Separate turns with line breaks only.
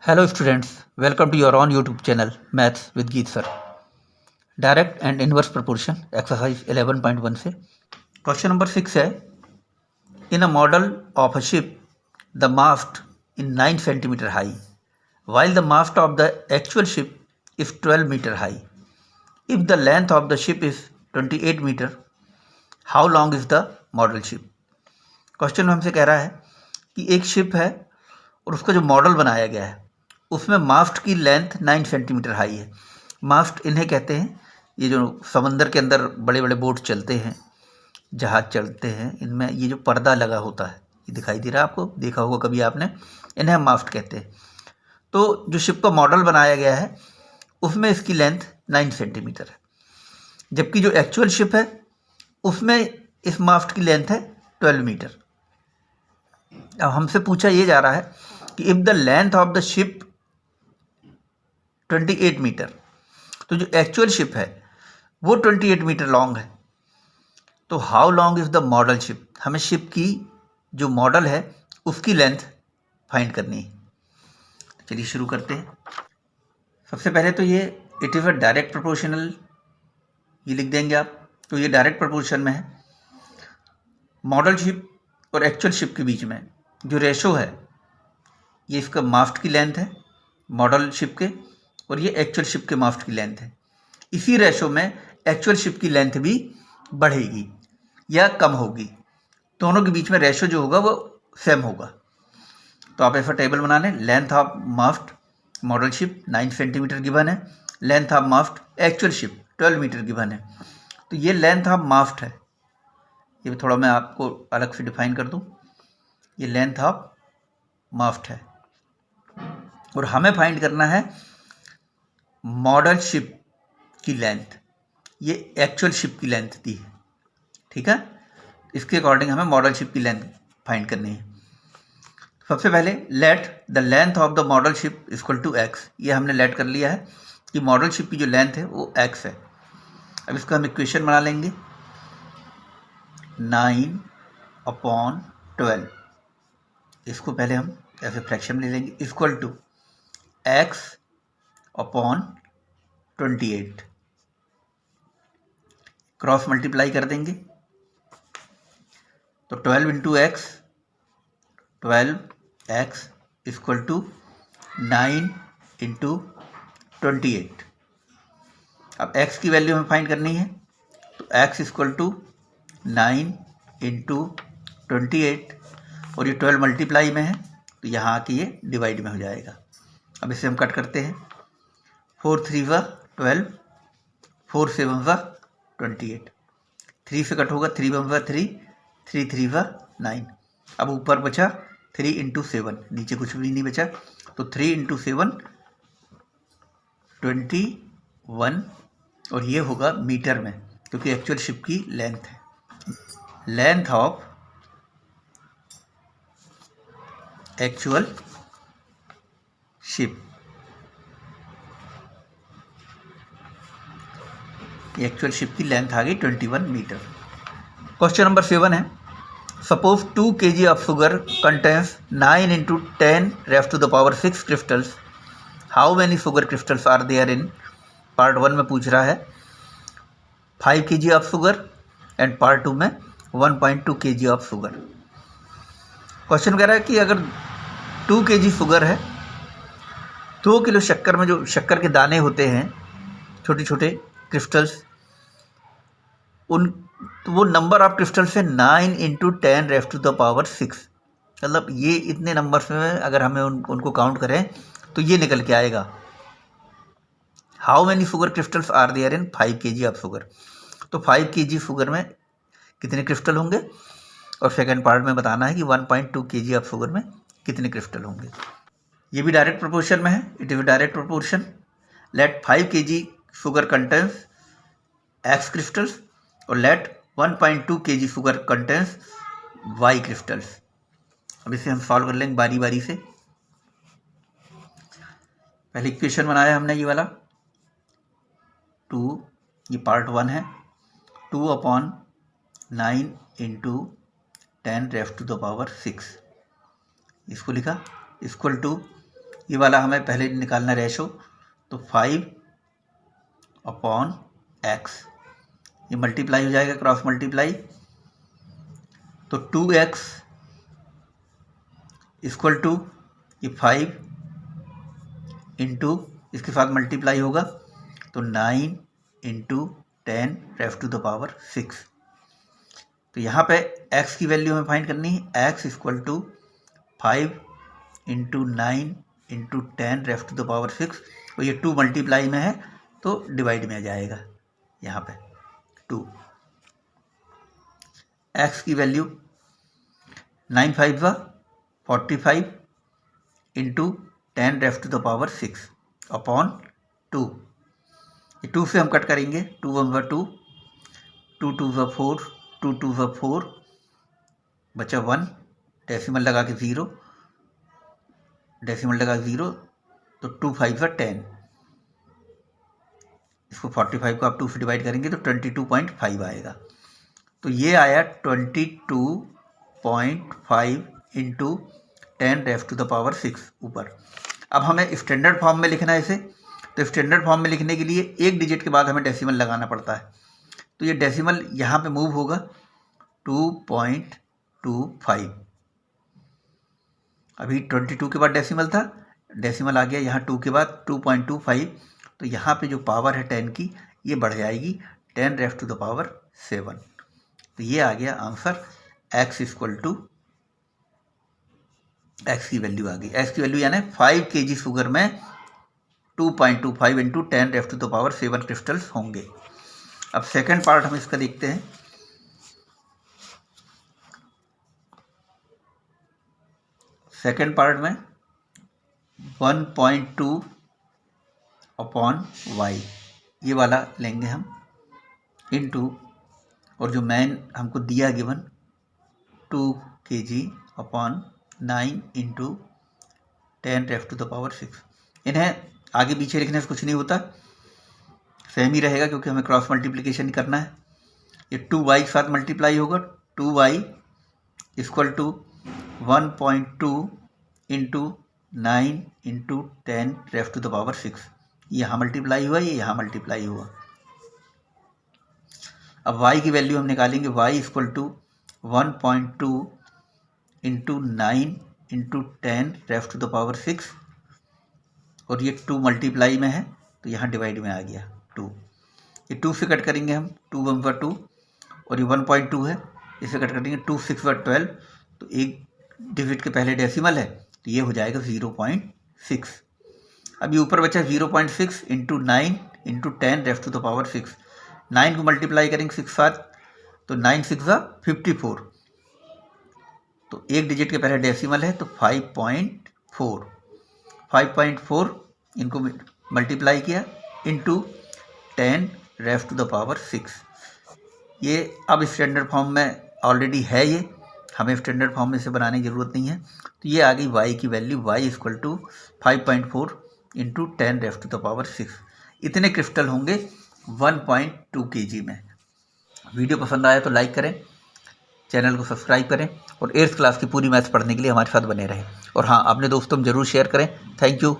Hello students, welcome to your own YouTube channel Maths with Geet sir. Direct and inverse proportion exercise 11.1 से question number 6 है. In a model of a ship, the mast is 9 centimeter high, while the mast of the actual ship is 12 meter high. If the length of the ship is 28 meter, how long is the model ship? Question में हमसे कह रहा है कि एक ship है और उसका जो मॉडल बनाया गया है उसमें मास्ट की लेंथ 9 सेंटीमीटर हाई है. मास्ट इन्हें कहते हैं, ये जो समंदर के अंदर बड़े बड़े बोट चलते हैं, जहाज चलते हैं, इनमें ये जो पर्दा लगा होता है, ये दिखाई दे रहा है आपको, देखा होगा कभी आपने, इन्हें हम मास्ट कहते हैं. तो जो शिप का मॉडल बनाया गया है उसमें इसकी लेंथ 9 सेंटीमीटर है, जबकि जो एक्चुअल शिप है उसमें इस मास्ट की लेंथ है 12 मीटर. अब हमसे पूछा ये जा रहा है कि if the length of the ship 28 metre, तो जो एक्चुअल शिप है वो 28 मीटर लॉन्ग है, तो how long is the model ship. हमें शिप की जो मॉडल है उसकी लेंथ फाइंड करनी है. चलिए शुरू करते हैं. सबसे पहले तो ये it is a direct proportional, ये लिख देंगे आप. तो ये डायरेक्ट प्रोपोर्शन में है. मॉडल शिप और एक्चुअल शिप के बीच में जो रेशो है, ये इसका मास्ट की लेंथ है मॉडल शिप के, और ये एक्चुअल शिप के मास्ट की लेंथ है. इसी रेशो में एक्चुअल शिप की लेंथ भी बढ़ेगी या कम होगी. दोनों के बीच में रेशो जो होगा वो सेम होगा. तो आप ऐसा टेबल बना लें. Length of mast model ship 9 centimetre given है, length of mast actual ship 12 metre given है. तो ये लेंथ ऑफ मास्ट है, ये थोड़ा मैं आपको अलग से डिफाइन कर दूं. ये लेंथ ऑफ मास्ट है और हमें फाइंड करना है मॉडल शिप की लेंथ. ये एक्चुअल शिप की लेंथ दी है, ठीक है. इसके अकॉर्डिंग हमें मॉडल शिप की लेंथ फाइंड करनी है. सबसे पहले let the length of the model ship equal to x. ये हमने लेट कर लिया है कि मॉडल शिप की जो लेंथ है वो एक्स है. अब इसका हम इक्वेशन बना लेंगे. 9/12, इसको पहले हम ऐसे फ्रैक्शन ले लेंगे, equal to x/28. Cross multiply कर देंगे तो 12 into x, 12x equal to 9 into 28. अब x की वैल्यू हमें फाइंड करनी है, तो x इक्वल टू 9 इंटू 28, और ये 12 मल्टीप्लाई में है तो यहाँ आके ये डिवाइड में हो जाएगा. अब इसे हम कट करते हैं. 4 3 12, 4 7 28, 3 से कट होगा, 3 1 3, 3 3 9. अब ऊपर बचा 3 इंटू 7, नीचे कुछ भी नहीं बचा, तो 3 इंटू 7 21, और ये होगा मीटर में क्योंकि एक्चुअल शिप की लेंथ है. Length of actual ship, actual ship की लेंथ आ गई 21 मीटर. क्वेश्चन नंबर 7 है. Suppose 2 kg of sugar contains 9 into 10 raised to the power 6 crystals. How many sugar crystals are there in. Part 1 में पूछ रहा है 5 kg of sugar and part 2 में 1.2 kg of sugar. Question कह रहा है कि अगर 2 kg शुगर है, 2 किलो शक्कर में जो शक्कर के दाने होते हैं, छोटे छोटे क्रिस्टल्स, उन तो वो नंबर ऑफ क्रिस्टल्स है 9 into 10 raised to the power 6. मतलब ये इतने नंबर्स में अगर हमें उनको काउंट करें तो ये निकल के आएगा. How many sugar crystals are there in 5 kg of sugar. तो 5 kg शुगर में कितने क्रिस्टल होंगे, और सेकंड पार्ट में बताना है कि 1.2 kg ऑफ शुगर में कितने क्रिस्टल होंगे. ये भी डायरेक्ट प्रोपोर्शन में है. It is direct proportion. Let 5 kg sugar contains x crystals और let 1.2 kg sugar contains y crystals. अब इसे हम सॉल्व कर लेंगे बारी बारी से. पहले इक्वेशन बनाया हमने ये वाला 2, ये पार्ट 1 है. 2/9 into 10 raised to the power 6, इसको लिखा, इक्वल टू ये वाला हमें पहले निकालना रेशो, तो 5/x, ये मल्टीप्लाई हो जाएगा, क्रॉस मल्टीप्लाई, तो 2x इक्वल टू ये 5 इंटू इसके साथ मल्टीप्लाई होगा तो 9 into 10 raise to the power 6। तो यहाँ पे x की वैल्यू हमें फाइंड करनी है, x equal to 5 into 9 into 10 raise to the power 6, और ये 2 मल्टीप्लाई में है तो डिवाइड में आ जाएगा, यहाँ पे 2। x की वैल्यू 9 5 वा 45 into 10 raise to the power 6 upon 2। ये 2 से हम कट करेंगे, 2 1 वा 2, 2 2 वा 4, 2 2 वा 4, बचा 1, डेसिमल लगा के 0, डेसिमल लगा 0, तो 2 5 वा 10, इसको 45 को आप 2 से डिवाइड करेंगे तो 22.5 आएगा। तो ये आया 22.5 into 10 raise to the power 6 ऊपर। अब हमें स्टैंडर्ड फॉर्म में लिखना है इसे, तो स्टैंडर्ड फॉर्म में लिखने के लिए एक डिजिट के बाद हमें डेसिमल लगाना पड़ता है, तो ये डेसिमल यहाँ पे मूव होगा 2.25। अभी 22 के बाद डेसिमल था, डेसिमल आ गया यहाँ 2 के बाद 2.25, तो यहाँ पे जो पावर है 10 की ये बढ़ जाएगी 10 रेज़ टू द पावर 7। तो ये आ गया answer, x equal to, x की वैल्यू आ गई, x की वैल्यू यानी 5 kg शुगर में 2.25 into 10 raise to the power 7 crystals होंगे। अब सेकंड पार्ट हम इसका देखते हैं। सेकंड पार्ट में 1.2 अपॉन y, ये वाला लेंगे हम, इनटू, और जो मैन हमको दिया given 2 kg upon 9 into 10 raise to the power 6। इन्हें आगे पीछे लिखने से कुछ नहीं होता, सेम ही रहेगा क्योंकि हमें क्रॉस मल्टीप्लिकेशन करना है। ये 2y के साथ मल्टीप्लाई होगा, 2y equal to 1.2 into 9 into 10 raise to the power 6, यहाँ मल्टीप्लाई हुआ, ये यहाँ मल्टीप्लाई हुआ। अब y की वैल्यू हम निकालेंगे, y equal to 1.2 into 9 into 10 raise to the power 6, और ये 2 मल्टीप्लाई में है तो यहाँ डिवाइड में आ गया 2। ये 2 से कट करेंगे हम, 2 1 वा 2, और ये 1.2 है, इसे कट करेंगे 2 6 वा 12, तो एक डिजिट के पहले डेसिमल है तो ये हो जाएगा 0.6। अब ये ऊपर बचा 0.6 into 9 into 10 raise to the power 6, 9 को मल्टीप्लाई करेंगे 6 साथ, तो 9 6 वा 54, तो एक डिजिट के पहले डेसिमल है तो 5.4 इनको मल्टीप्लाई किया into 10 raise to the power 6। ये अब स्टैंडर्ड फॉर्म में ऑलरेडी है, ये हमें स्टैंडर्ड फॉर्म में से बनाने की ज़रूरत नहीं है। तो ये आ गई y की value, y equal to 5.4 into 10 raise to the power 6। इतने क्रिस्टल होंगे 1.2 kg में। वीडियो पसंद आया तो लाइक करें, चैनल को सब्सक्राइब करें, और 8th क्लास की पूरी मैथ्स पढ़ने के लिए हमारे साथ बने रहें। और हाँ, अपने दोस्तों में ज़रूर शेयर करें। Thank you.